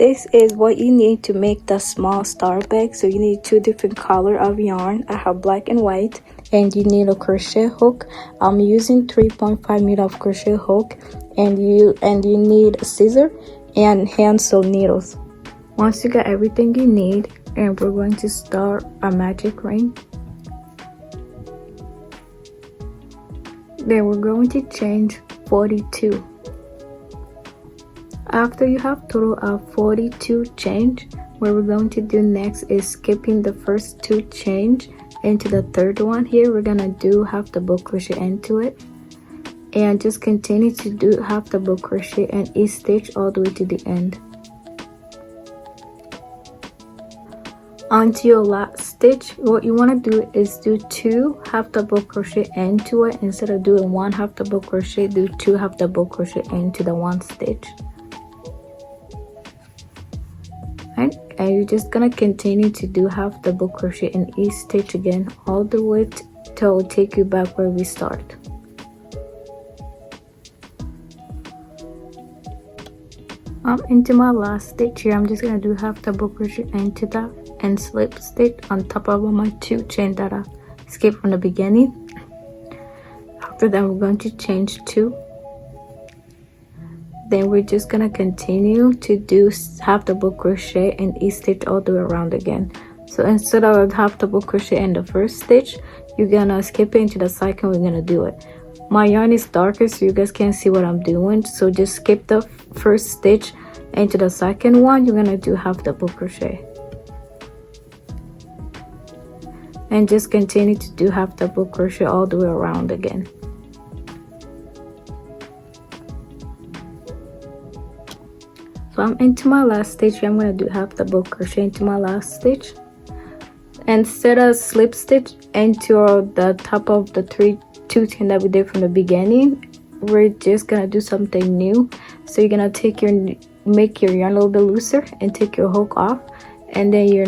this is what you need to make the small star bag. So you need two different color of yarn. I have black and white, and you need a crochet hook. I'm using 3.5 meter of crochet hook, and you need a scissor and hand sew needles. Once you got everything you need, and we're going to start a magic ring. Then we're going to change 42. After you have total of 42 change, what we're going to do next is skipping the first two change into the third one. Here we're gonna do half double crochet into it, and just continue to do half double crochet in each stitch all the way to the end. Onto your last stitch, what you want to do is do 2 half double crochet into it. Instead of doing 1 half double crochet, do 2 half double crochet into the one stitch. Right, and you're just gonna continue to do half double crochet in each stitch again all the way till it take you back where we start. Into my last stitch here, I'm just gonna do half double crochet into that and slip stitch on top of my 2 chain that I skipped from the beginning. After that, we're going to change 2. Then we're just gonna continue to do half double crochet in each stitch all the way around again. So instead of half double crochet in the first stitch, you're gonna skip it into the second. We're gonna do it. My yarn is darker, so you guys can't see what I'm doing, so just skip the first stitch into the second one. You're gonna do half double crochet and just continue to do half double crochet all the way around again. So I'm into my last stitch. I'm going to do half double crochet into my last stitch. Instead of slip stitch into the top of the 2 chain that we did from the beginning, we're just going to do something new. So you're going to make your yarn a little bit looser and take your hook off, and then your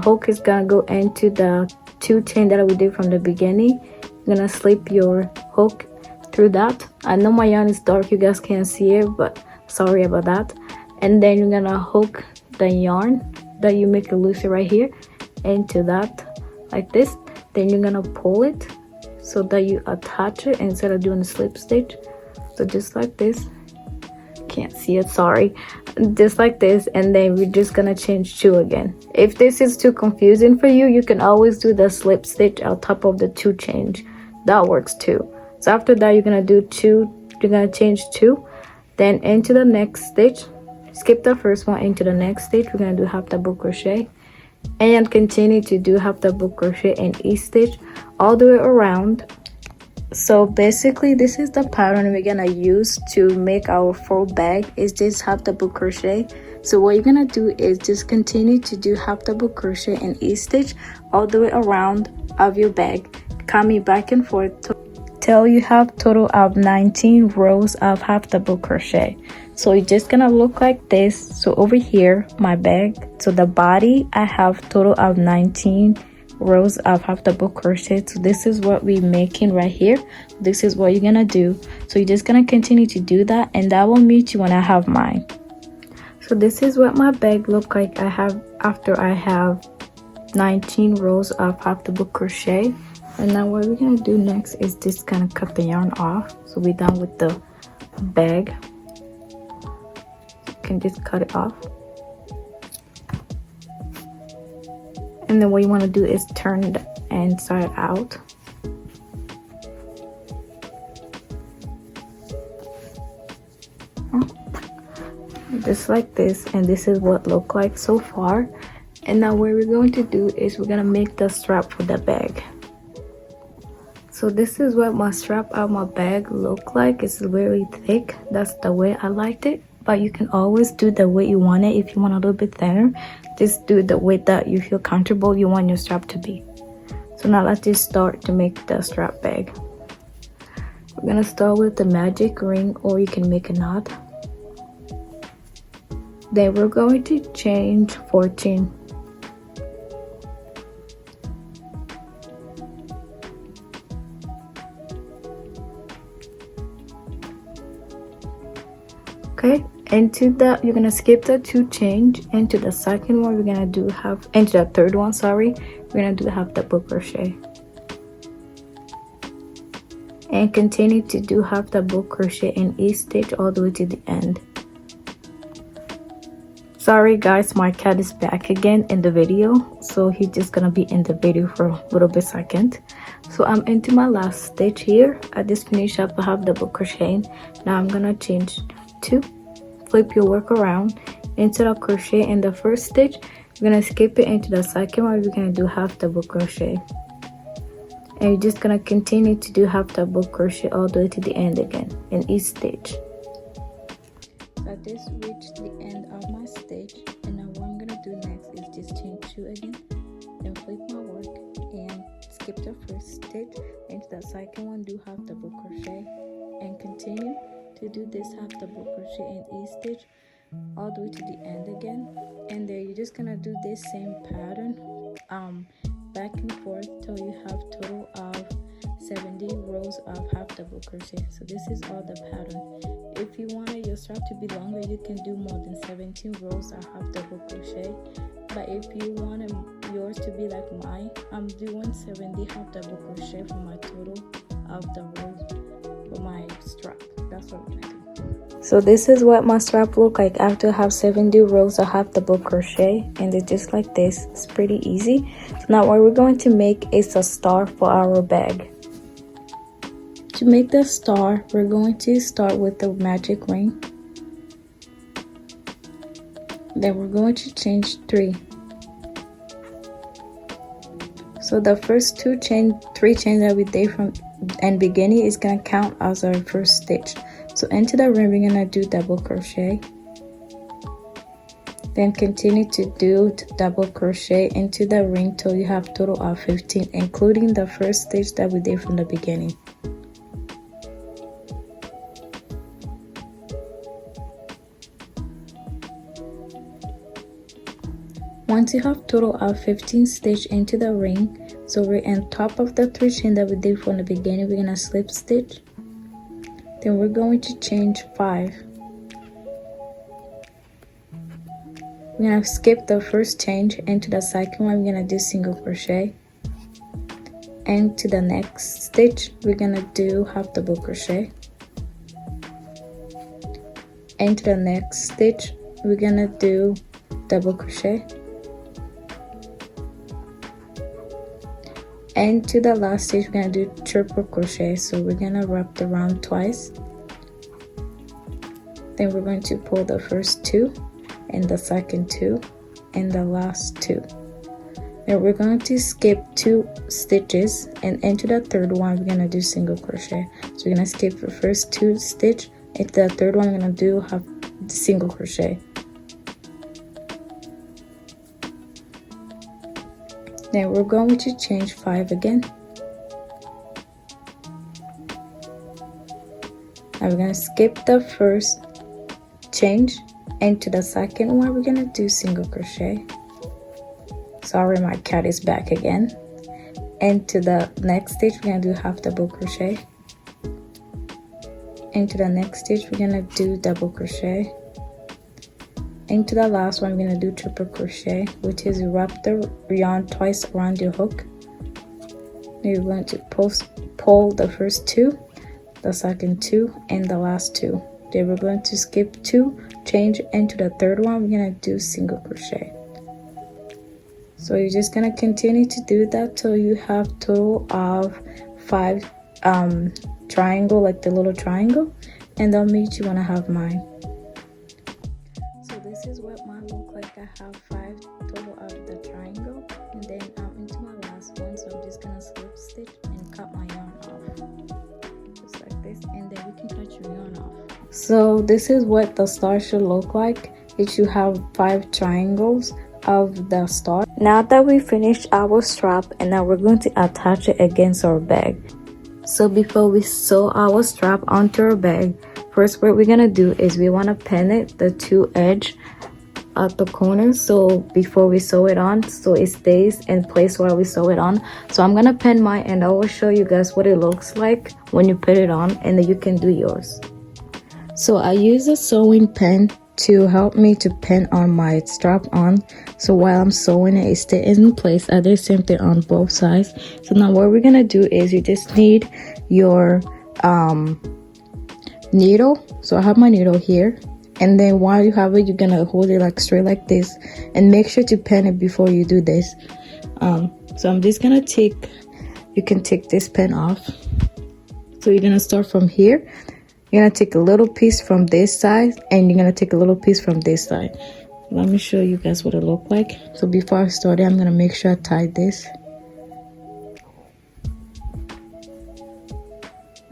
hook is going to go into the 2 chain that we did from the beginning. You're going to slip your hook through that. I know my yarn is dark, you guys can't see it, but sorry about that. And then you're gonna hook the yarn that you make it looser right here into that like this. Then you're gonna pull it so that you attach it instead of doing a slip stitch. So just like this, can't see it, sorry, just like this. And then we're just gonna change 2 again. If this is too confusing for you, you can always do the slip stitch on top of the 2 change. That works too. So after that, you're gonna do 2, you're gonna change 2, then into the next stitch, skip the first one into the next stitch. We're gonna do half double crochet and continue to do half double crochet in each stitch all the way around. So basically, this is the pattern we're gonna use to make our full bag. Is this half double crochet. So what you're gonna do is just continue to do half double crochet in each stitch all the way around of your bag, coming back and forth till you have total of 19 rows of half double crochet. So it's just gonna look like this. So over here, my bag, so the body, I have total of 19 rows of half double crochet. So this is what we're making right here. This is what you're gonna do. So you're just gonna continue to do that, and that will meet you when I have mine. So this is what my bag look like after I have 19 rows of half double crochet. And now what we're gonna do next is just kind of cut the yarn off. So we're done with the bag. You can just cut it off. And then what you want to do is turn the inside out. Just like this, and this is what it look like so far. And now what we're going to do is we're gonna make the strap for the bag. So this is what my strap of my bag look like. It's very thick. That's the way I liked it, but you can always do the way you want it. If you want a little bit thinner, just do the way that you feel comfortable you want your strap to be. So now let's just start to make the strap bag. We're gonna start with the magic ring, or you can make a knot. Then we're going to change 14. Okay, Into the, you're gonna skip the 2 chain. Into the second one, we're gonna do half, into the third one, sorry, we're gonna do half double crochet, and continue to do half double crochet in each stitch all the way to the end. Sorry guys, my cat is back again in the video, so he's just gonna be in the video for a little bit second. So I'm into my last stitch here. I just finished up a half double crochet. Now I'm gonna change to flip your work around. Instead of crochet in the first stitch, we're gonna skip it into the second one. We're gonna do half double crochet, and you're just gonna continue to do half double crochet all the way to the end again in each stitch. So I just reached the end of my stitch, and now what I'm gonna do next is just chain 2 again, then flip my work and skip the first stitch. Into the second one, do half double crochet, and continue to do this half double crochet in each stitch all the way to the end again. And then you're just gonna do this same pattern back and forth till you have total of 70 rows of half double crochet. So this is all the pattern. If you wanted your strap to be longer, you can do more than 17 rows of half double crochet, but if you wanted yours to be like mine, I'm doing 70 half double crochet for my total of the rows for my strap. That's what I'm gonna do. So this is what my strap look like after I have 70 rows of half double crochet, and it's just like this. It's pretty easy. So now what we're going to make is a star for our bag. To make the star, we're going to start with the magic ring. Then we're going to change 3. So the first 3 chains that we did from and beginning is gonna count as our first stitch. So into the ring, we're gonna do double crochet, then continue to do double crochet into the ring till you have total of 15, including the first stitch that we did from the beginning. Once you have total of 15 stitch into the ring, so we're on top of the 3 chain that we did from the beginning, we're gonna slip stitch, then we're going to change 5. We're gonna skip the first change. Into the second one, we're gonna do single crochet, and to the next stitch we're gonna do half double crochet, and to the next stitch we're gonna do double crochet, and to the last stitch we're gonna do triple crochet. So we're gonna wrap the round twice, then we're going to pull the first 2 and the second 2 and the last 2. Then we're going to skip 2 stitches, and into the third one we're gonna do single crochet. So we're gonna skip the first 2 stitch, into the third one we're gonna do half single crochet. Then we're going to change 5 again. Now we're gonna skip the first change. Into the second one we're gonna do single crochet. Sorry, my cat is back again. And to the next stitch we're gonna do half double crochet. Into the next stitch we're gonna do double crochet. Into the last one we're gonna do triple crochet, which is wrap the yarn twice around your hook. Then you're going to pull the first 2, the second 2, and the last 2. Then we're going to skip 2, change into the third one, we're gonna do single crochet. So you're just gonna continue to do that till you have total of 5 triangle, like the little triangle, and that'll make you wanna have mine. So this is what mine look like. I have 5 total out of the triangle, and then I'm into my last one, so I'm just gonna slip stitch and cut my yarn off, just like this, and then we can cut your yarn off. So this is what the star should look like. It should have 5 triangles of the star. Now that we finished our strap, and now we're going to attach it against our bag. So before we sew our strap onto our bag, first what we're gonna do is we want to pin it, the 2 edge at the corners, so before we sew it on, so it stays in place while we sew it on. So I'm gonna pin mine, and I will show you guys what it looks like when you put it on, and then you can do yours. So I use a sewing pen to help me to pin on my strap on, so while I'm sewing it stays in place. I did the same thing on both sides. So now what we're gonna do is you just need your needle. So I have my needle here, and then while you have it, you're gonna hold it like straight like this, and make sure to pin it before you do this. So I'm just gonna you can take this pen off. So you're gonna start from here. You're gonna take a little piece from this side, and you're gonna take a little piece from this side. Let me show you guys what it looks like. So before I start it, I'm gonna make sure I tie this.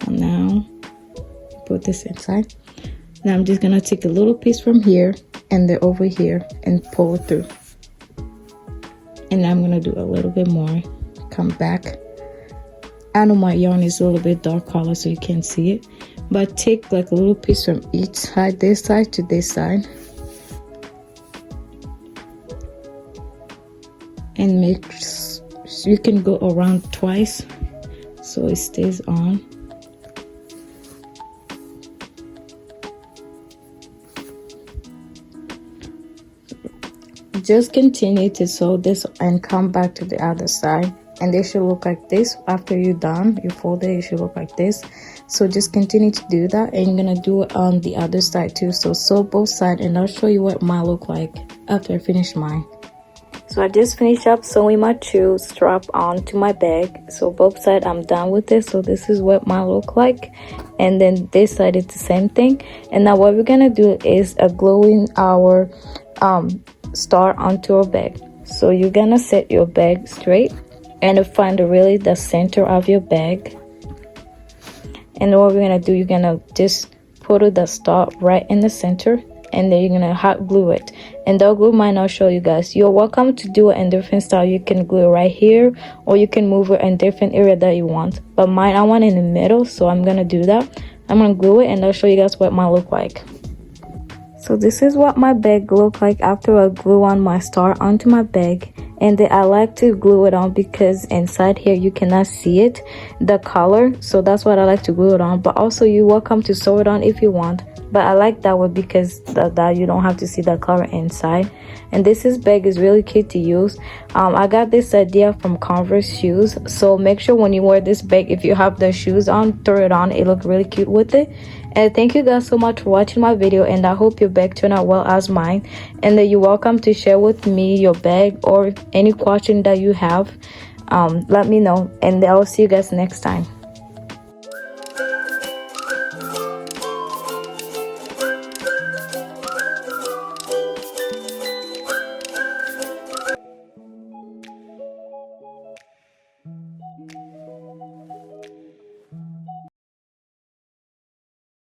And now put this inside. Now I'm just gonna take a little piece from here and then over here and pull it through. And I'm gonna do a little bit more. Come back. I know my yarn is a little bit dark color, so you can't see it, but take like a little piece from each side, this side to this side, and you can go around twice so it stays on. Just continue to sew this and come back to the other side, and they should look like this. After you're done, you fold it, it should look like this. So just continue to do that, and you're gonna do it on the other side too. So sew both sides, and I'll show you what mine look like after I finish mine. So I just finished up sewing my two strap onto my bag. So both sides I'm done with it. So this is what mine look like, and then this side is the same thing. And now what we're gonna do is gluing our star onto our bag. So you're gonna set your bag straight and find really the center of your bag. And what we're gonna do, you're gonna just put the star right in the center, and then you're gonna hot glue it. And the glue mine I'll show you guys. You're welcome to do it in different style. You can glue it right here, or you can move it in different area that you want. But mine I want in the middle, so I'm gonna do that. I'm gonna glue it, and I'll show you guys what mine look like. So this is what my bag look like after I glue on my star onto my bag. And then I like to glue it on because inside here you cannot see it, the color. So that's what I like to glue it on. But also you're welcome to sew it on if you want. But I like that way because that you don't have to see the color inside. And this bag is really cute to use. I got this idea from Converse shoes. So make sure when you wear this bag, if you have the shoes on, throw it on. It looks really cute with it. And thank you guys so much for watching my video, and I hope your bag turned out well as mine. And then you're welcome to share with me your bag or any question that you have. Let me know, and I'll see you guys next time.